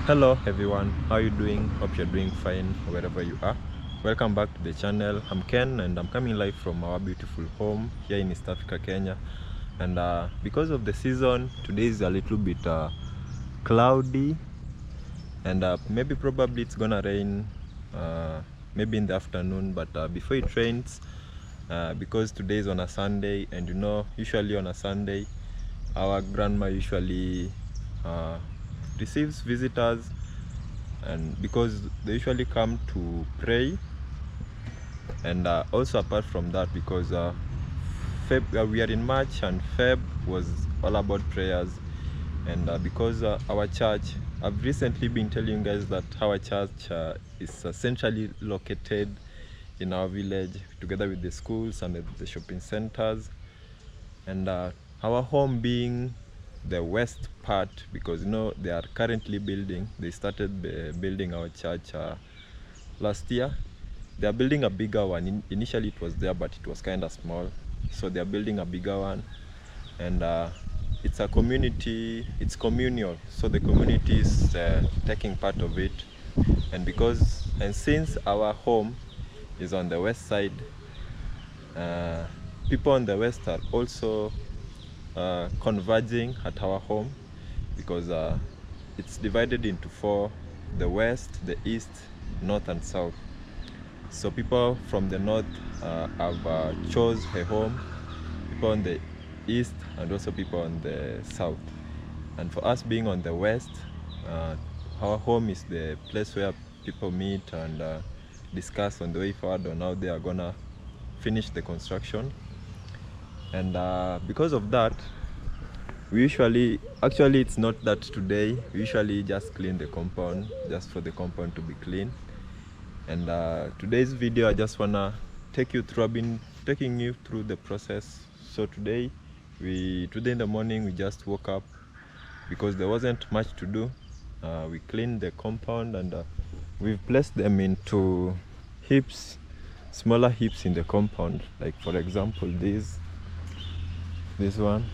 Hello everyone, how are you doing? Hope you're doing fine wherever you are. Welcome back to the channel. I'm Ken and I'm coming live from our beautiful home here in East Africa, Kenya. And because of the season, today is a little bit cloudy, and maybe probably it's gonna rain maybe in the afternoon, but before it rains, because today is on a Sunday, and you know, usually on a Sunday our grandma usually receives visitors, and because they usually come to pray. And also apart from that, because we are in March and Feb was all about prayers. And because our church, I've recently been telling you guys that our church is centrally located in our village, together with the schools and the shopping centers. And our home being the west part, because you know they are currently building, they started building our church last year. They are building a bigger one. Initially it was there, but it was kind of small, so they are building a bigger one. And it's a community, it's communal, so the community is taking part of it. And since our home is on the west side, people on the west are also converging at our home, because it's divided into four: the west, the east, north and south. So people from the north have chose a home, people on the east, and also people on the south. And for us being on the west, our home is the place where people meet and discuss on the way forward on how they are gonna finish the construction. And because of that, we usually, actually it's not that today, we usually just clean the compound, just for the compound to be clean. And today's video, I just wanna take you through, I've been taking you through the process. So today in the morning we just woke up, because there wasn't much to do. We cleaned the compound, and we've placed them into heaps, smaller heaps in the compound. Like for example, this one,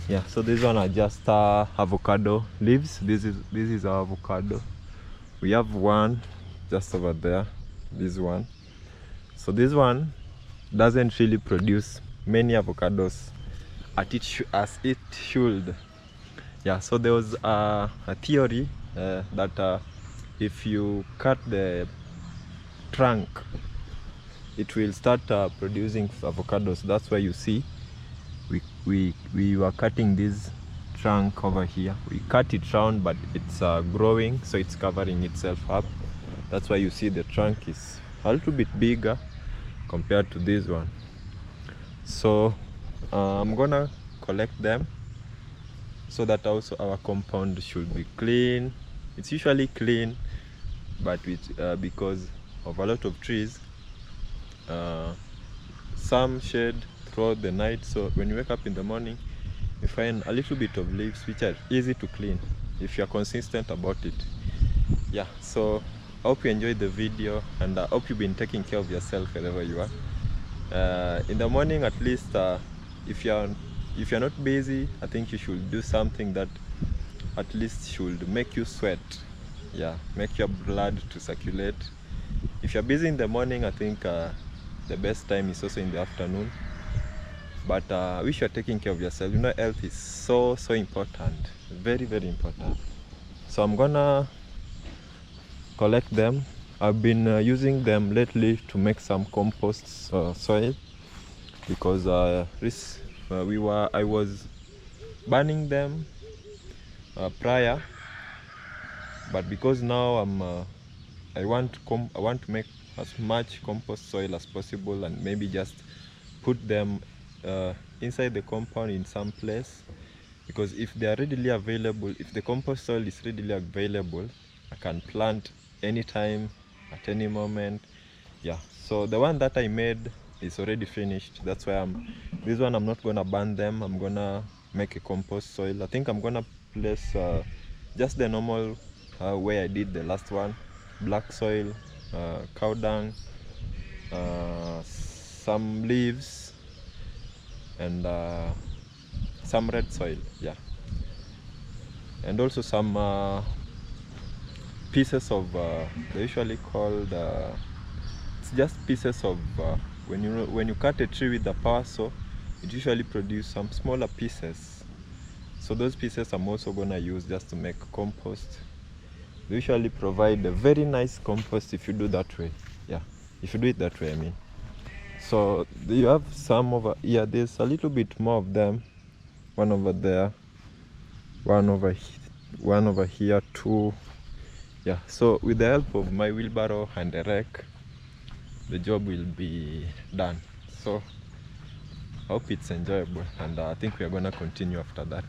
yeah. So this one are just avocado leaves. This is our avocado. We have one just over there, this one. So this one doesn't really produce many avocados as it should. Yeah, so there was a theory that if you cut the trunk, it will start producing avocados. That's why you see we were cutting this trunk over here. We cut it round, but it's growing, so it's covering itself up. That's why you see the trunk is a little bit bigger compared to this one. So I'm gonna collect them, so that also our compound should be clean. It's usually clean, but with because of a lot of trees, some shade throughout the night, so when you wake up in the morning you find a little bit of leaves, which are easy to clean if you are consistent about it. Yeah, so I hope you enjoyed the video, and I hope you've been taking care of yourself wherever you are. In the morning, at least, if you're not busy, I think you should do something that at least should make you sweat. Yeah, make your blood to circulate. If you're busy in the morning, I think the best time is also in the afternoon. But I wish you're taking care of yourself. You know, health is so important, very, very important. So I'm gonna collect them. I've been using them lately to make some compost soil, because I was burning them prior, but because now I want to make as much compost soil as possible, and maybe just put them inside the compound in some place, because if they are readily available, if the compost soil is readily available, I can plant anytime, at any moment. Yeah, so the one that I made is already finished. That's why this one I'm not gonna burn them. I'm gonna make a compost soil. I think I'm gonna place just the normal way I did the last one: black soil, cow dung, some leaves, and some red soil. Yeah, and also some pieces of they're usually called it's just pieces of when you cut a tree with the power saw, it usually produces some smaller pieces. So those pieces I'm also gonna use just to make compost. They usually provide a very nice compost if you do that way. Yeah, if you do it that way, I mean. So you have some over here. There's a little bit more of them. One over there, one over here, two. Yeah, so with the help of my wheelbarrow and a rake, the job will be done. So I hope it's enjoyable, and I think we are gonna continue after that.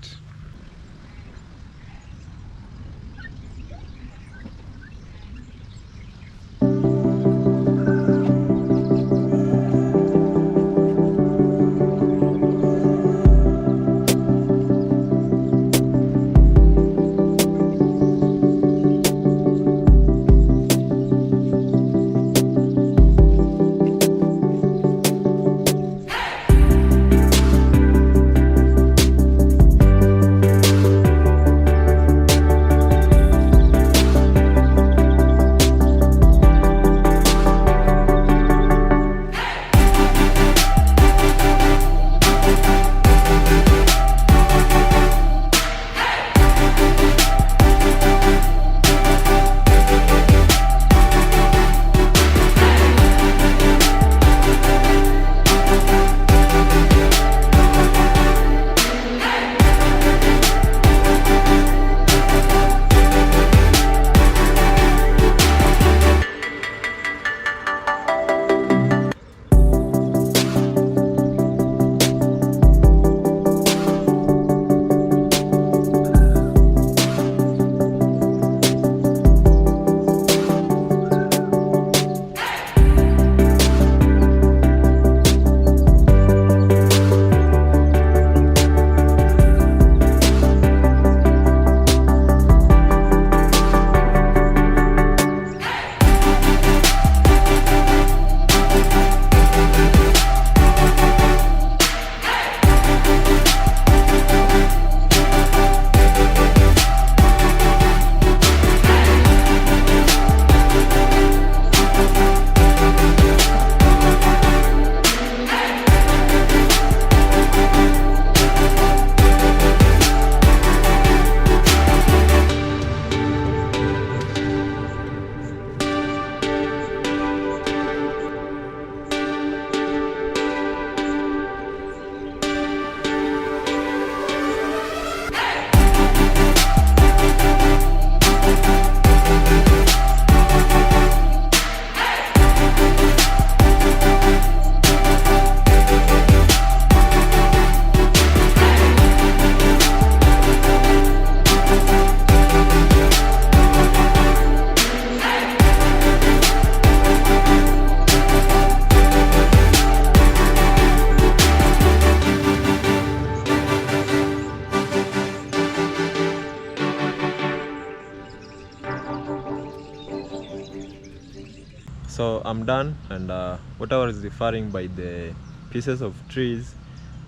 So I'm done, and what I was referring by the pieces of trees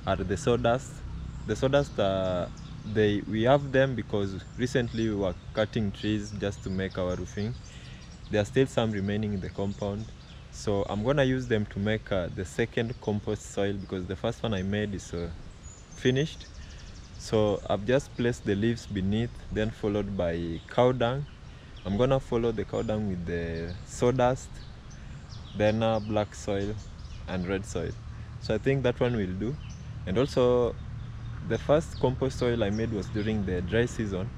are the sawdust. The sawdust, we have them because recently we were cutting trees just to make our roofing. There are still some remaining in the compound, so I'm gonna use them to make the second compost soil, because the first one I made is finished. So I've just placed the leaves beneath, then followed by cow dung. I'm gonna follow the cow dung with the sawdust, then black soil and red soil. So I think that one will do. And also the first compost soil I made was during the dry season,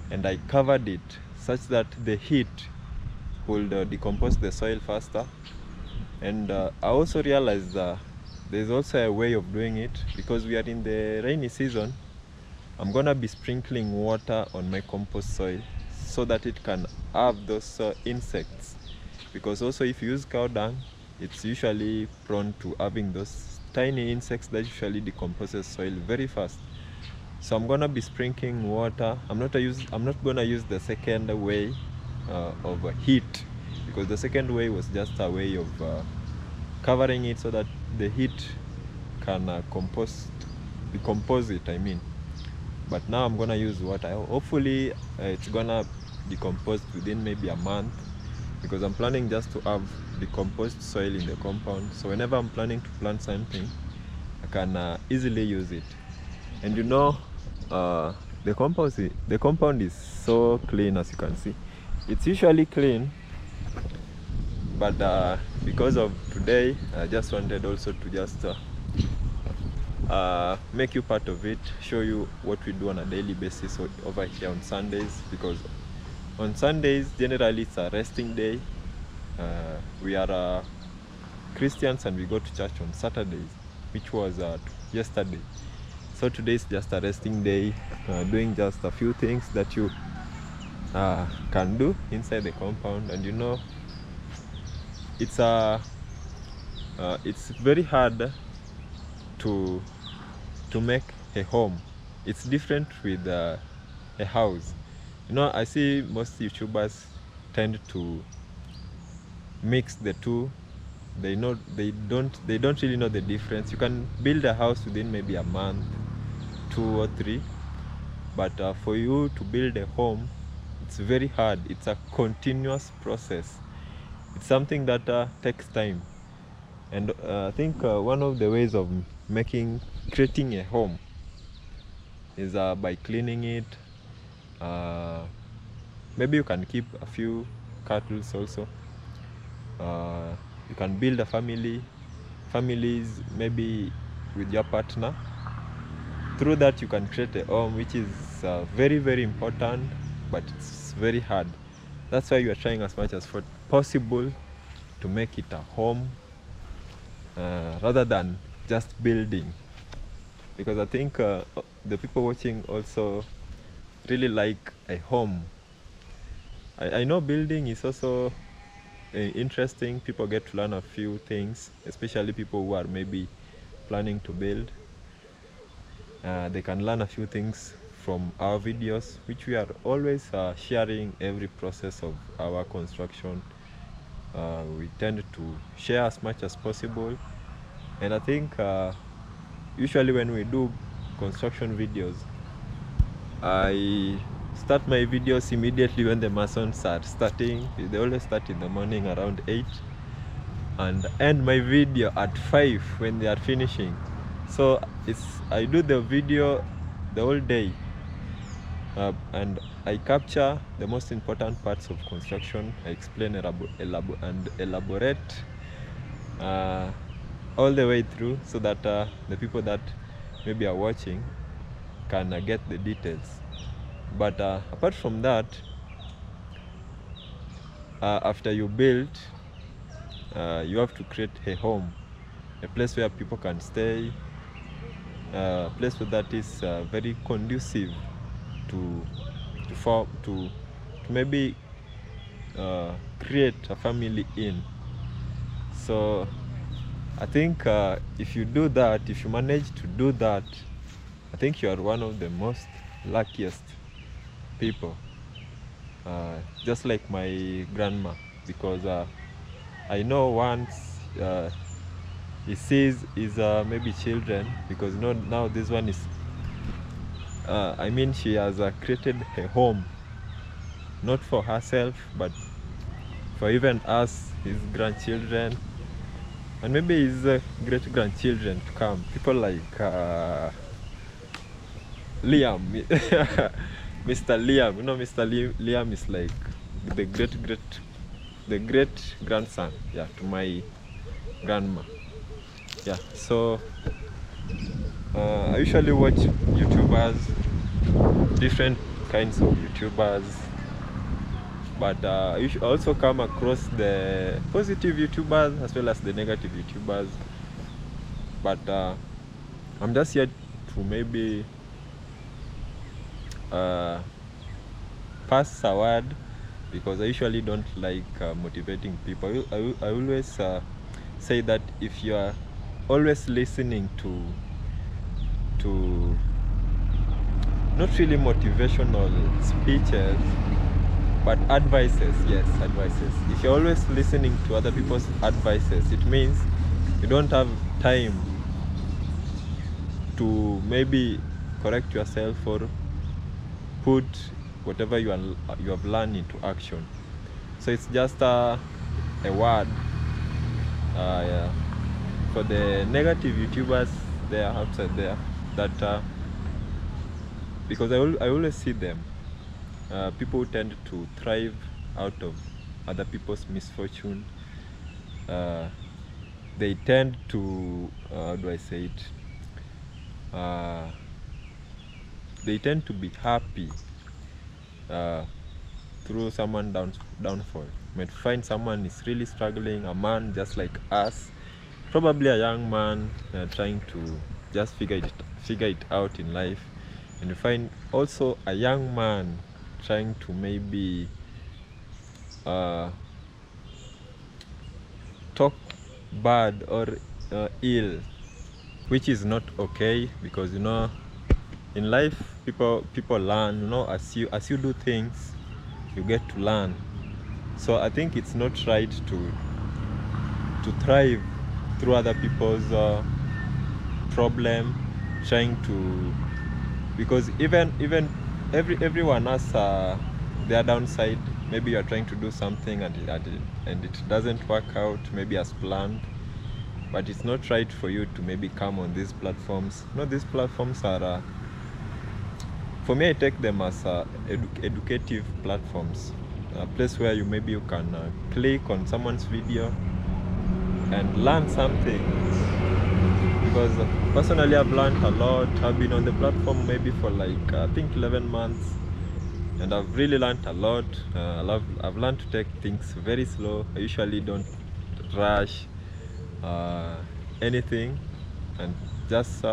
and I covered it such that the heat would decompose the soil faster. And I also realized there's also a way of doing it, because we are in the rainy season. I'm gonna be sprinkling water on my compost soil so that it can have those insects, because also if you use cow dung, it's usually prone to having those tiny insects that usually decomposes soil very fast. So I'm gonna be sprinkling water. I'm not gonna use the second way of heat, because the second way was just a way of covering it so that the heat can decompose it, I mean. But now I'm gonna use water. Hopefully it's gonna decomposed within maybe a month, because I'm planning just to have decomposed soil in the compound, so whenever I'm planning to plant something, I can easily use it. And you know, the compound is so clean. As you can see, it's usually clean, but because of today, I just wanted also to just make you part of it, show you what we do on a daily basis over here on Sundays, because on Sundays generally it's a resting day. We are Christians and we go to church on Saturdays, which was yesterday. So today is just a resting day, doing just a few things that you can do inside the compound. And you know, it's very hard to make a home. It's different with a house. You know, I see most YouTubers tend to mix the two. They don't really know the difference. You can build a house within maybe a month, 2 or 3, but for you to build a home, it's very hard. It's a continuous process. It's something that takes time. And I think one of the ways of creating a home is by cleaning it. Maybe you can keep a few cattle also. You can build a families maybe with your partner. Through that you can create a home, which is very, very important, but it's very hard. That's why you are trying as much as possible to make it a home, rather than just building, because I think the people watching also really like a home. I know building is also interesting. People get to learn a few things, especially people who are maybe planning to build. They can learn a few things from our videos, which we are always sharing every process of our construction. We tend to share as much as possible, and I think usually when we do construction videos, I start my videos immediately when the masons are starting. They always start in the morning around 8 and end my video at 5 when they are finishing. So I do the video the whole day, and I capture the most important parts of construction. I explain and elaborate all the way through, so that the people that maybe are watching can get the details. But apart from that, after you build, you have to create a home, a place where people can stay, a place where that is very conducive to maybe create a family in. So I think if you do that, if you manage to do that, I think you are one of the most luckiest people, just like my grandma, because I know once he sees his maybe children, because you know, now this one is I mean, she has created a home, not for herself, but for even us, his grandchildren, and maybe his great grandchildren to come. People like Liam, Mr. Liam. You know, Mr. Liam is like the great grandson, yeah, to my grandma. Yeah, so I usually watch YouTubers, different kinds of YouTubers, but I also come across the positive YouTubers as well as the negative YouTubers. But I'm just here to maybe pass a word, because I usually don't like motivating people. I always say that if you are always listening to not really motivational speeches, but advices, yes, advices. If you're always listening to other people's advices, it means you don't have time to maybe correct yourself or put whatever you have learned into action. So it's just a word yeah, for the negative YouTubers there outside there that because I always see them, people who tend to thrive out of other people's misfortune. They tend to how do I say it, they tend to be happy through someone downfall. You might find someone is really struggling, a man just like us, probably a young man trying to just figure it out in life, and you find also a young man trying to maybe talk bad or ill, which is not okay, because in life people learn, as you do things you get to learn. So I think it's not right to thrive through other people's problem, trying to, because even everyone has their downside. Maybe you are trying to do something and it doesn't work out maybe as planned, but it's not right for you to maybe come on these platforms. These platforms are for me, I take them as educative platforms, a place where you can click on someone's video and learn something. Because personally I've learned a lot. I've been on the platform maybe for like I think 11 months, and I've really learned a lot. I've learned to take things very slow. I usually don't rush anything, and just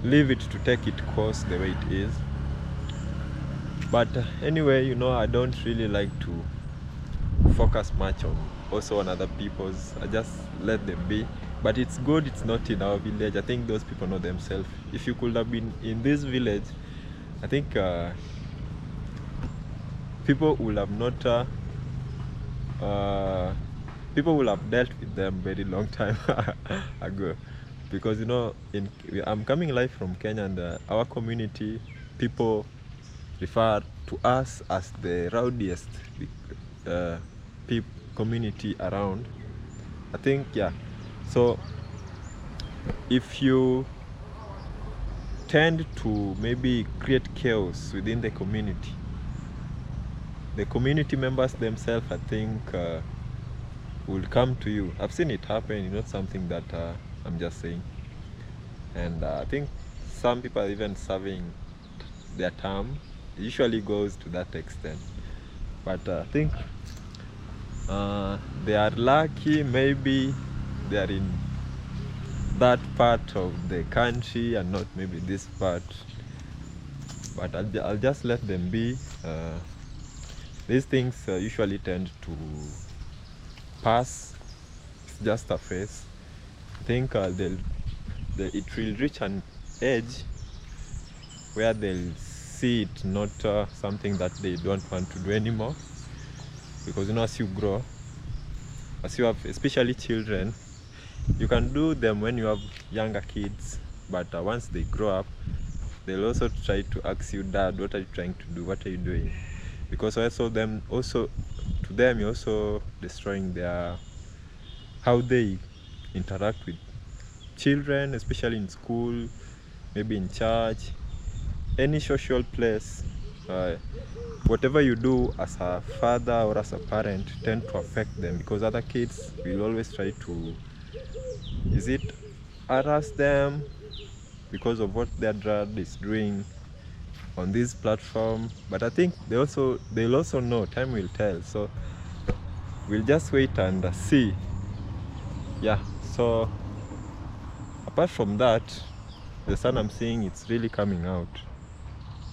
leave it to take its course the way it is. But anyway, I don't really like to focus much on other people's. I just let them be. But it's good it's not in our village. I think those people know themselves. If you could have been in this village, I think people will have not people will have dealt with them very long time ago. Because I'm coming live from Kenya, and our community people refer to us as the rowdiest community around, I think. Yeah, so if you tend to maybe create chaos within the community members themselves, I think will come to you. I've seen it happen. It's not something that I'm just saying. And I think some people are even serving their term. It usually goes to that extent. But I think they are lucky. Maybe they are in that part of the country and not maybe this part. But I'll just let them be. These things usually tend to pass. It's just a phase. I think it will reach an age where they'll see it not something that they don't want to do anymore. Because as you grow, as you have especially children, you can do them when you have younger kids, but once they grow up, they'll also try to ask you, Dad, what are you trying to do? What are you doing? Because to them you're also destroying how they interact with children, especially in school, maybe in church, any social place. Whatever you do as a father or as a parent tend to affect them, because other kids will always try to harass them because of what their dad is doing on this platform. But I think they'll also know, time will tell. So we'll just wait and see. Yeah, so apart from that, the sun I'm seeing, it's really coming out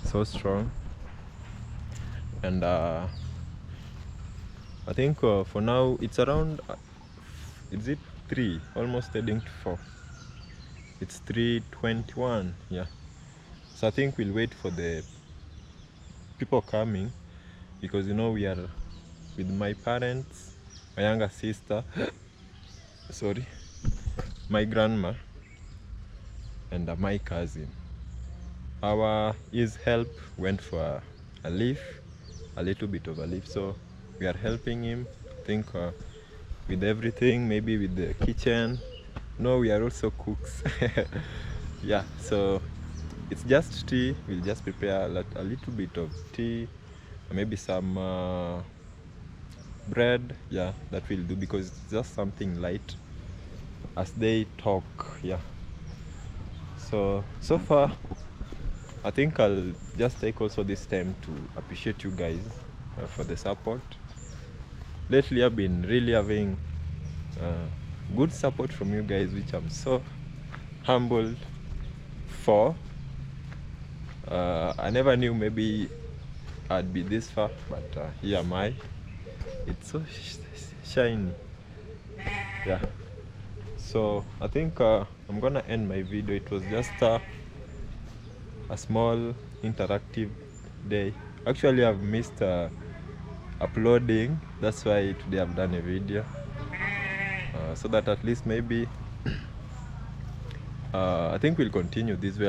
so strong. And I think for now it's around is it 3, almost heading to 4. It's 3:21. Yeah, so I think we'll wait for the people coming, because we are with my parents, my younger sister sorry, my grandma, and my cousin. his help went for a leaf, a little bit of a leaf, so we are helping him. I think with everything, maybe with the kitchen. No, we are also cooks. Yeah, so it's just tea. We'll just prepare a little bit of tea, maybe some bread. Yeah, that will do, because it's just something light as they talk. Yeah, so far I think I'll just take also this time to appreciate you guys for the support. Lately I've been really having good support from you guys, which I'm so humbled for. I never knew maybe I'd be this far, but here am I. It's so shiny. Yeah, so I think I'm gonna end my video. It was just a small interactive day. Actually, I've missed uploading, that's why today I've done a video, so that at least maybe I think we'll continue this way.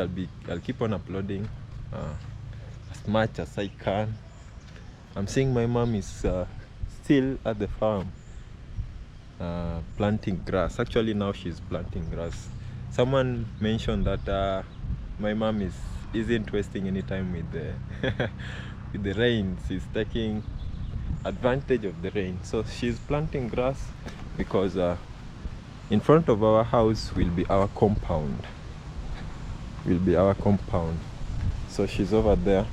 I'll keep on uploading as much as I can. I'm seeing my mom is still at the farm planting grass. Actually, now she's planting grass. Someone mentioned that my mom isn't wasting any time with the with the rain. She's taking advantage of the rain, so she's planting grass, because in front of our house will be our compound. So she's over there.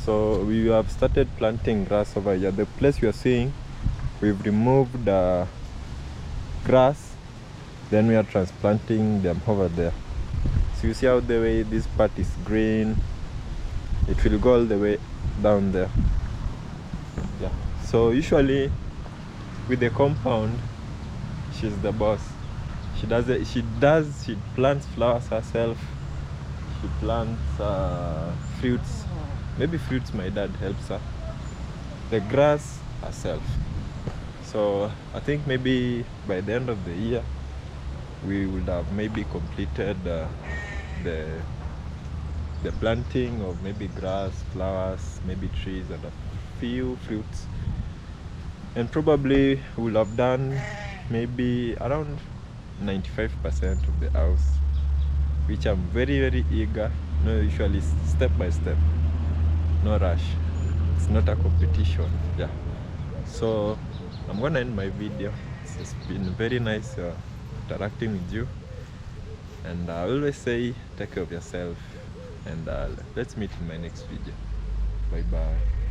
So we have started planting grass over here. The place we are seeing, we've removed grass, then we are transplanting them over there. So you see how the way this part is green, it will go all the way down there. Yeah, so usually with the compound, she's the boss. She plants flowers herself. She plants fruits. Maybe fruits my dad helps her. The grass herself. So I think maybe by the end of the year we would have maybe completed the planting of maybe grass, flowers, maybe trees, and a few fruits. And probably we'll have done maybe around 95% of the house, which I'm very, very eager. No, usually step by step, no rush. It's not a competition. Yeah, so I'm gonna end my video. It's been very nice interacting with you, and I always say take care of yourself, and let's meet in my next video. Bye bye.